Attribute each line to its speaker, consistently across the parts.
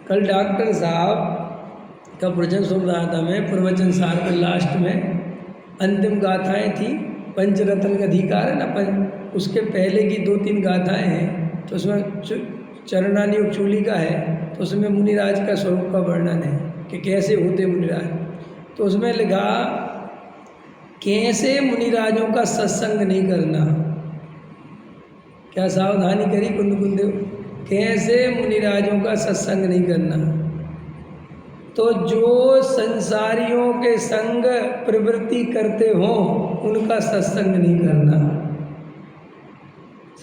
Speaker 1: कल डॉक्टर साहब का प्रवचन सुन रहा था मैं। प्रवचन सार में लास्ट में अंतिम गाथाएं थी। पंचरत्न का अधिकार है ना, उसके पहले की 2-3 गाथाएं हैं, तो उसमें चरणानी और चूलिका है, तो उसमें मुनिराज का स्वरूप का वर्णन है कि कैसे होते मुनिराज। तो उसमें लिखा कैसे मुनिराजों का सत्संग नहीं करना। क्या सावधानी करी कुंद कैसे मुनिराजों का सत्संग नहीं करना। तो जो संसारियों के संग प्रवृत्ति करते हो उनका सत्संग नहीं करना।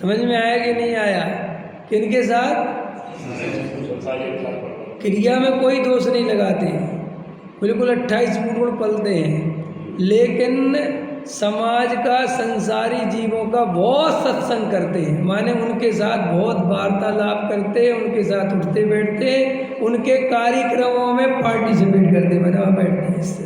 Speaker 1: समझ में आया कि नहीं आया? किनके साथ? क्रिया में कोई दोष नहीं लगाते, बिल्कुल 28 गुण पलते हैं, लेकिन समाज का संसारी जीवों का बहुत सत्संग करते हैं, माने उनके साथ बहुत वार्तालाप करते हैं, उनके साथ उठते बैठते हैं, उनके कार्यक्रमों में पार्टिसिपेट करते, माने वहाँ बैठते हैं। इससे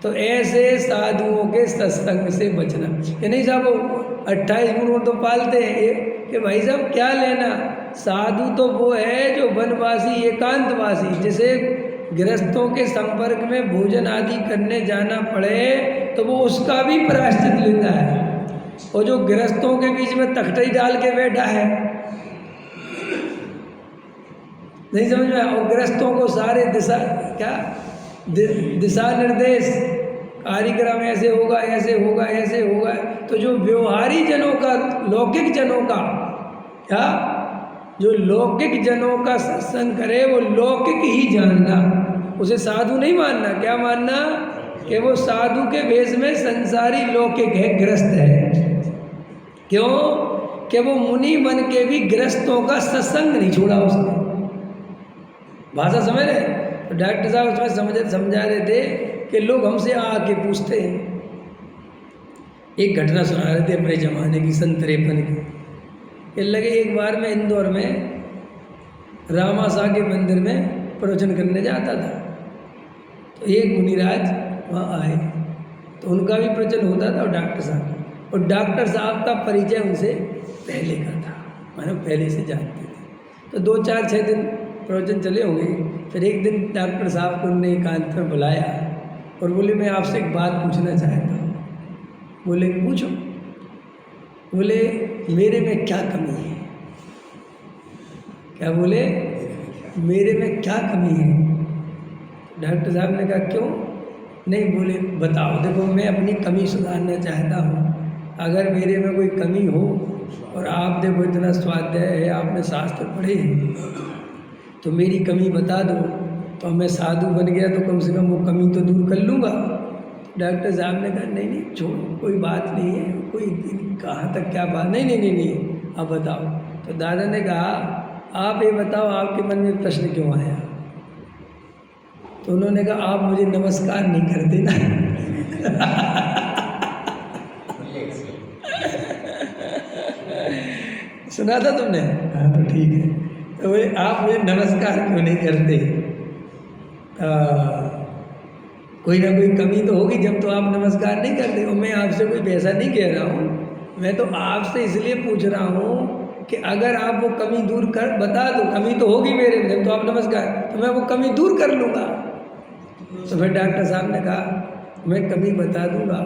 Speaker 1: तो ऐसे साधुओं के सत्संग से बचना। ये नहीं साहब 28 गुण तो पालते हैं कि भाई साहब क्या लेना। साधु तो वो है जो वनवासी एकांतवासी, जिसे गृहस्थों के संपर्क में भोजन आदि करने जाना पड़े तो वो उसका भी प्रायश्चित लेता है। और जो गृहस्थों के बीच में तख्ती डाल के बैठा है, नहीं समझ में, और गृहस्थों को सारे दिशा निर्देश, कार्यक्रम ऐसे होगा ऐसे होगा ऐसे होगा। तो जो व्यवहारी जनों का, लौकिक जनों का, क्या जो लौकिक जनों का सत्संग करे वो लौकिक ही जानना, उसे साधु नहीं मानना। क्या मानना? कि वो साधु के भेष में संसारी लौकिक है, गृहस्थ है। क्यों? कि वो मुनि बन के भी गृहस्थों का सत्संग नहीं छोड़ा उसने। भाषा समझ रहे? तो डॉक्टर साहब उसमें समझा रहे थे कि लोग हमसे आके पूछते हैं। एक घटना सुना रहे थे अपने जमाने की, सन 53 की। कि लगे एक बार मैं इंदौर में रामासा के मंदिर में प्रवचन करने जाता था, तो एक मुनिराज वहाँ आए, तो उनका भी प्रवचन होता था और डॉक्टर साहब का, और डॉक्टर साहब का परिचय उनसे पहले का था, मानो पहले से जानते थे। तो 2-4-6 दिन प्रवचन चले होंगे। फिर एक दिन डॉक्टर साहब को उन्होंने एकांत में बुलाया और बोले मैं आपसे एक बात पूछना चाहता हूँ। बोले पूछो। बोले मेरे में क्या कमी है? क्या बोले? मेरे में क्या कमी है? डॉक्टर साहब ने कहा क्यों? नहीं, बोले बताओ। देखो मैं अपनी कमी सुधारना चाहता हूँ, अगर मेरे में कोई कमी हो, और आप देखो इतना स्वाध्याय है, आपने शास्त्र पढ़े, तो मेरी कमी बता दो, तो मैं साधु बन गया तो कम से कम वो कमी तो दूर कर लूँगा। डॉक्टर साहब ने कहा नहीं छोड़ो, कोई बात नहीं है, कोई कहाँ तक क्या बात, नहीं आप बताओ। तो दादा ने कहा आप ये बताओ आपके मन में प्रश्न क्यों आया? तो उन्होंने कहा आप मुझे नमस्कार नहीं करते ना। सुना था तुमने? हाँ तो ठीक है। तो बोले आप मुझे नमस्कार क्यों नहीं करते? कोई ना कोई कमी तो होगी जब तो आप नमस्कार नहीं करते हो। मैं आपसे कोई पैसा नहीं कह रहा हूँ, मैं तो आपसे इसलिए पूछ रहा हूँ कि अगर आप वो कमी दूर कर बता दो, कमी तो होगी मेरे में, तो आप नमस्कार, तो मैं वो कमी दूर कर लूँगा। तो फिर डॉक्टर साहब ने कहा मैं कमी बता दूँगा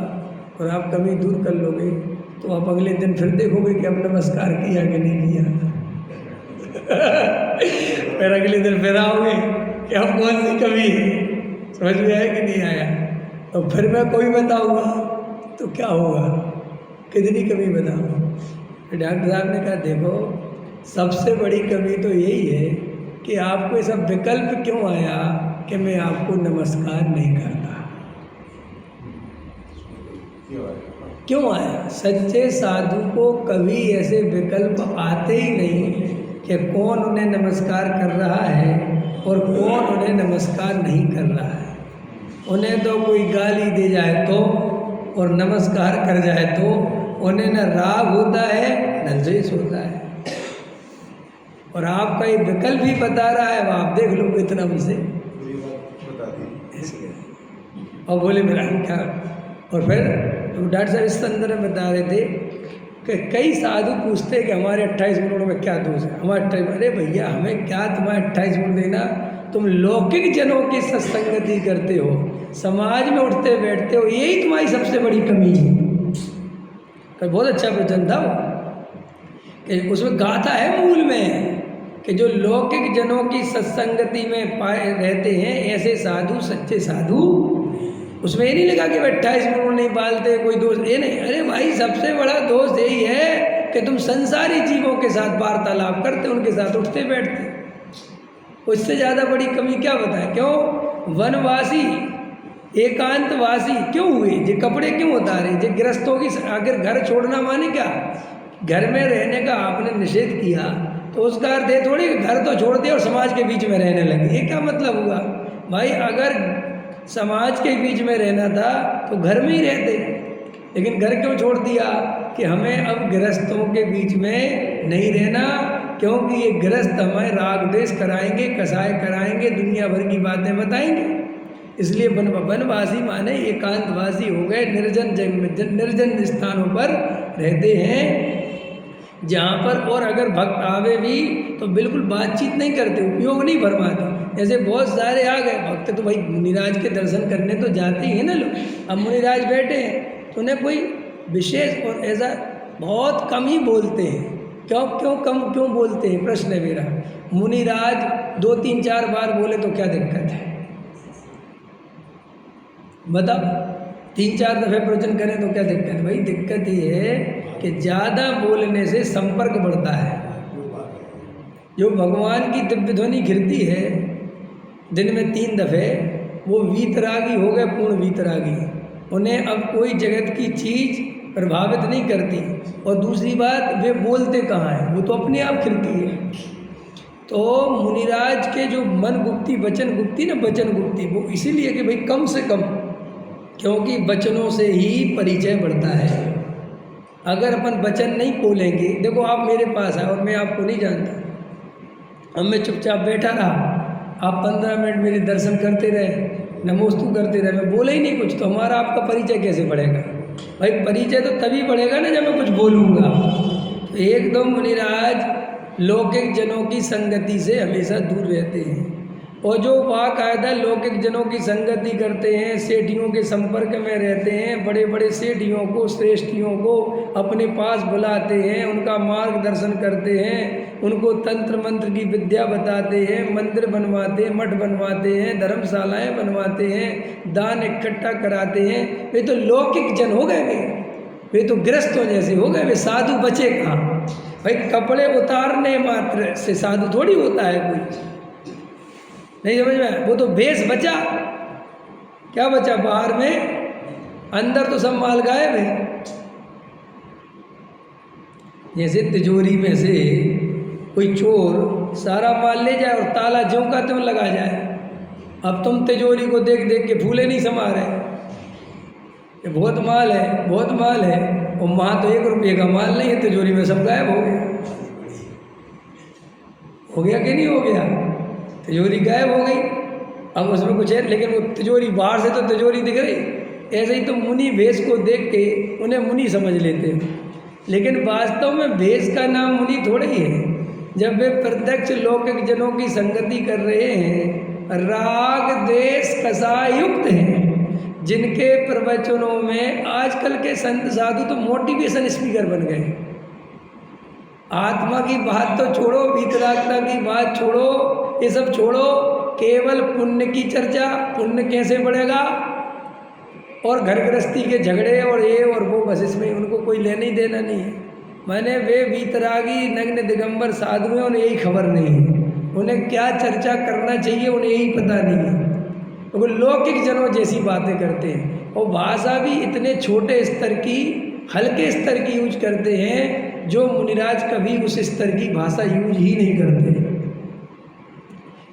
Speaker 1: और आप कमी दूर कर लोगे, तो आप अगले दिन फिर देखोगे कि अब नमस्कार किया कि नहीं किया। फिर अगले दिन फिर आओगे कि अब कौन सी कमी है, समझ में आया कि नहीं आया? तो फिर मैं कोई बताऊँगा तो क्या होगा, कितनी कमी बताऊँ? डॉक्टर साहब ने कहा देखो सबसे बड़ी कमी तो यही है कि आपको ये सब विकल्प क्यों आया कि मैं आपको नमस्कार नहीं करता। क्यों आया? सच्चे साधु को कभी ऐसे विकल्प आते ही नहीं कि कौन उन्हें नमस्कार कर रहा है और कौन उन्हें नमस्कार नहीं कर रहा है। उन्हें तो कोई गाली दे जाए तो और नमस्कार कर जाए तो उन्हें न राग होता है न द्वेष होता है। और आपका ये विकल्प ही बता रहा है, आप देख लो कितना मुझसे और बोले मेरा क्या। और फिर तो डॉक्टर साहब इस अंदर में बता रहे थे कि कई साधु पूछते कि हमारे 28 गुणों में क्या दोष है, हमारे 28। अरे भैया हमें क्या तुम्हारे 28 गुण देना, तुम लौकिक जनों की सत्संगति करते हो, समाज में उठते बैठते हो, यही तुम्हारी सबसे बड़ी कमी है। बहुत अच्छा वचन था वो, कि उसमें गाथा है मूल में कि जो लौकिक जनों की सत्संगति में पाए रहते हैं ऐसे साधु सच्चे साधु। उसमें ये नहीं लिखा कि 28 मिनट नहीं पालते कोई दोस्त, ये नहीं। अरे भाई सबसे बड़ा दोस्त यही है कि तुम संसारी जीवों के साथ वार्तालाप करते, उनके साथ उठते बैठते। उससे ज़्यादा बड़ी कमी क्या बताएं? क्यों वनवासी एकांतवासी क्यों हुए? ये कपड़े क्यों उतारे? ये गृहस्थों की आखिर घर छोड़ना माने क्या? घर में रहने का आपने निषेध किया तो उसका अर्थ ये थोड़ी घर तो छोड़ दिया और समाज के बीच में रहने लगे, ये क्या मतलब हुआ? भाई अगर समाज के बीच में रहना था तो घर में ही रहते, लेकिन घर क्यों छोड़ दिया? कि हमें अब गृहस्थों के बीच में नहीं रहना, क्योंकि ये गृहस्थ हमें राग द्वेष कराएंगे, कसाय कराएंगे, दुनिया भर की बातें बताएंगे। इसलिए वनवासी माने एकांतवासी हो गए, निर्जन स्थानों पर रहते हैं जहाँ पर, और अगर भक्त आवे भी तो बिल्कुल बातचीत नहीं करते, उपयोग नहीं फरमाते। जैसे बहुत सारे आ गए भक्त तो भाई मुनिराज के दर्शन करने तो जाते ही हैं ना लोग। अब मुनिराज बैठे हैं तो उन्हें कोई विशेष और ऐसा बहुत कम ही बोलते हैं। क्यों बोलते हैं? प्रश्न है मेरा। मुनिराज 2 3 4 बार बोले तो क्या दिक्कत है? बताओ, 3 4 दफ़े प्रवचन करें तो क्या दिक्कत है? भाई दिक्कत ये है कि ज़्यादा बोलने से संपर्क बढ़ता है। जो भगवान की दिव्य ध्वनि गिरती है दिन में 3 दफ़े, वो वीतरागी हो गए, पूर्ण वीतरागी। उन्हें अब कोई जगत की चीज़ प्रभावित नहीं करती। और दूसरी बात, वे बोलते कहाँ हैं? वो तो अपने आप खिलती है। तो मुनिराज के जो मन गुप्ती वचन गुप्ती ना, वचन गुप्ती, वो इसीलिए कि भाई कम से कम, क्योंकि वचनों से ही परिचय बढ़ता है। अगर अपन वचन नहीं बोलेंगे, देखो आप मेरे पास आए और मैं आपको नहीं जानता, अब मैं चुपचाप बैठा रहा, आप 15 मिनट मेरे दर्शन करते रहे, नमोस्तु करते रहे, मैं बोला ही नहीं कुछ, तो हमारा आपका परिचय कैसे बढ़ेगा? भाई परिचय तो तभी बढ़ेगा ना जब मैं कुछ बोलूँगा। तो एकदम मुनिराज लौकिक जनों की संगति से हमेशा दूर रहते हैं, और जो बाकायदा लौकिक जनों की संगति करते हैं, सेठियों के संपर्क में रहते हैं, बड़े बड़े सेठियों को, श्रेष्ठियों को अपने पास बुलाते हैं, उनका मार्गदर्शन करते हैं, उनको तंत्र मंत्र की विद्या बताते हैं, मंदिर बनवाते हैं, मठ बनवाते हैं, धर्मशालाएं बनवाते हैं, दान इकट्ठा कराते हैं, वे तो लौकिक जन हो गए। वे तो गृहस्थों जैसे हो गए, वे साधु बचे कहाँ? भाई कपड़े उतारने मात्र से साधु थोड़ी होता है कोई, नहीं समझ में? वो तो भेष बचा, क्या बचा बाहर में? अंदर तो सब माल गायब है। जैसे तिजोरी में से कोई चोर सारा माल ले जाए और ताला ज्यों का त्यों लगा जाए। अब तुम तिजोरी को देख देख के फूले नहीं समा रहे, ये बहुत माल है, बहुत माल है, और वहाँ तो 1 रुपये का माल नहीं है, तिजोरी में सब गायब हो गया। हो गया कि नहीं हो गया? तिजोरी गायब हो गई, अब उसमें कुछ है, लेकिन वो तिजोरी बाहर से तो तिजोरी दिख रही। ऐसे ही तो मुनि भेष को देख के उन्हें मुनि समझ लेते हैं, लेकिन वास्तव में भेष का नाम मुनि थोड़ा ही है। जब वे प्रत्यक्ष लौकिक जनों की संगति कर रहे हैं, राग द्वेष कसायुक्त हैं, जिनके प्रवचनों में आजकल के संत साधु तो मोटिवेशन स्पीकर बन गए। आत्मा की बात तो छोड़ो, वितरागता की बात छोड़ो, ये सब छोड़ो, केवल पुण्य की चर्चा, पुण्य कैसे बढ़ेगा, और घर गृहस्थी के झगड़े और ये और वो, बस इसमें उनको कोई लेना ही देना नहीं है। मैंने वे वीतरागी नग्न दिगंबर साधु हैं, उन्हें यही खबर नहीं है, उन्हें क्या चर्चा करना चाहिए उन्हें यही पता नहीं है। तो वो लौकिक जनों जैसी बातें करते हैं, और भाषा भी इतने छोटे स्तर की, हल्के स्तर की यूज करते हैं, जो मुनिराज कभी उस स्तर की भाषा यूज ही नहीं करते।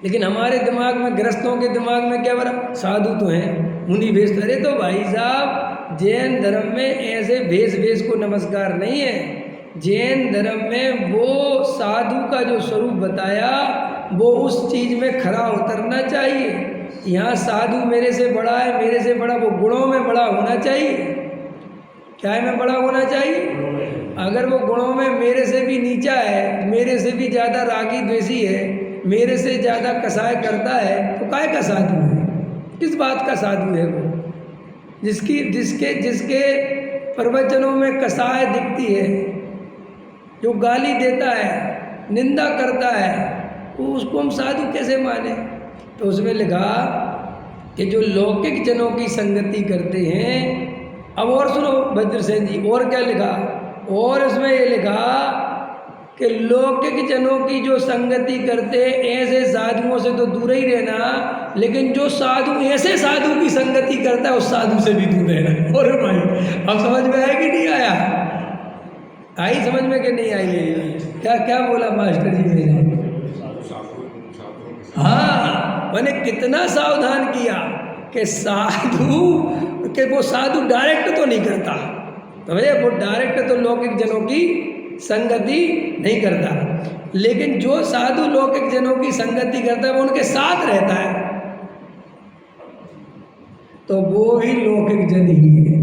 Speaker 1: लेकिन हमारे दिमाग में, गृहस्थों के दिमाग में क्या बना? साधु तो हैं, मुनि भेष। अरे तो भाई साहब, जैन धर्म में ऐसे भेष को नमस्कार नहीं है। जैन धर्म में वो साधु का जो स्वरूप बताया, वो उस चीज़ में खरा उतरना चाहिए। यहाँ साधु मेरे से बड़ा है, मेरे से बड़ा, वो गुणों में बड़ा होना चाहिए। क्या में बड़ा होना चाहिए? अगर वो गुणों में मेरे से भी नीचा है, मेरे से भी ज़्यादा रागी द्वेषी है, मेरे से ज़्यादा कसाय करता है तो काय का साधु है, किस बात का साधु है वो? जिसके प्रवचनों में कसाय दिखती है, जो गाली देता है, निंदा करता है, तो उसको हम साधु कैसे माने? तो उसमें लिखा कि जो लौकिक जनों की संगति करते हैं। अब और सुनो भद्रसेन जी, और क्या लिखा? और इसमें ये लिखा कि लौकिक जनों की जो संगति करते ऐसे साधुओं से तो दूर ही रहना, लेकिन जो साधु ऐसे साधु की संगति करता है उस साधु से भी दूर रहना। और भाई अब समझ में आया कि नहीं आया? आई समझ में कि नहीं आई? क्या क्या बोला मास्टर जी ने? हाँ, मैंने कितना सावधान किया कि साधु कि वो साधु डायरेक्ट तो नहीं करता, तो भैया वो डायरेक्ट तो लौकिक जनों की संगति नहीं करता, लेकिन जो साधु लौकिक जनों की संगति करता है वो उनके साथ रहता है, तो वो भी लौकिक जन ही है।